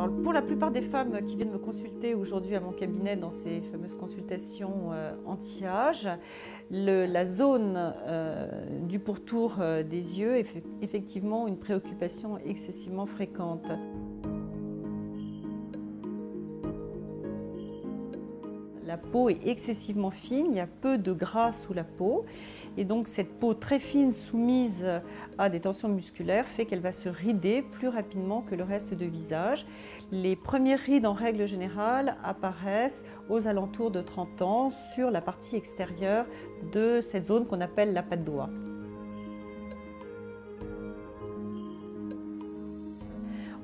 Alors, pour la plupart des femmes qui viennent me consulter aujourd'hui à mon cabinet dans ces fameuses consultations anti-âge, la zone du pourtour des yeux est effectivement une préoccupation excessivement fréquente. La peau est excessivement fine, il y a peu de gras sous la peau et donc cette peau très fine soumise à des tensions musculaires fait qu'elle va se rider plus rapidement que le reste du visage. Les premières rides en règle générale apparaissent aux alentours de 30 ans sur la partie extérieure de cette zone qu'on appelle la patte d'oie.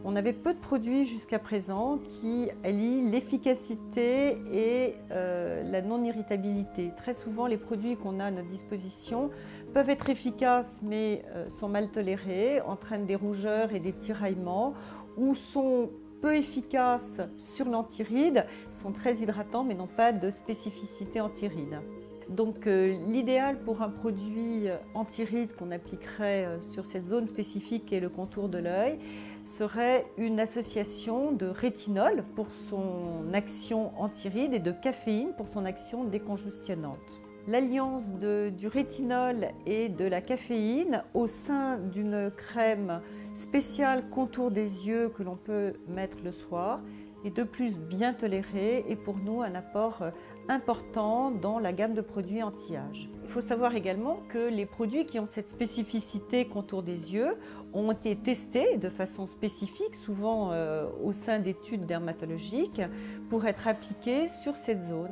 On avait peu de produits jusqu'à présent qui allient l'efficacité et la non-irritabilité. Très souvent, les produits qu'on a à notre disposition peuvent être efficaces mais sont mal tolérés, entraînent des rougeurs et des tiraillements ou sont peu efficaces sur l'antiride, sont très hydratants mais n'ont pas de spécificité antiride. Donc l'idéal pour un produit anti-rides qu'on appliquerait sur cette zone spécifique et le contour de l'œil serait une association de rétinol pour son action anti-rides et de caféine pour son action décongestionnante. L'alliance du rétinol et de la caféine au sein d'une crème spéciale contour des yeux que l'on peut mettre le soir est de plus bien toléré et pour nous un apport important dans la gamme de produits anti-âge. Il faut savoir également que les produits qui ont cette spécificité contour des yeux ont été testés de façon spécifique, souvent au sein d'études dermatologiques, pour être appliqués sur cette zone.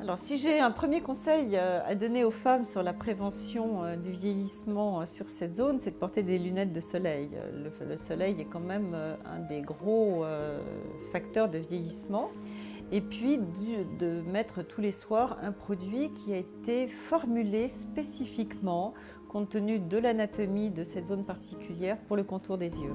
Alors, si j'ai un premier conseil à donner aux femmes sur la prévention du vieillissement sur cette zone, c'est de porter des lunettes de soleil. Le soleil est quand même un des gros facteurs de vieillissement. Et puis de mettre tous les soirs un produit qui a été formulé spécifiquement compte tenu de l'anatomie de cette zone particulière pour le contour des yeux.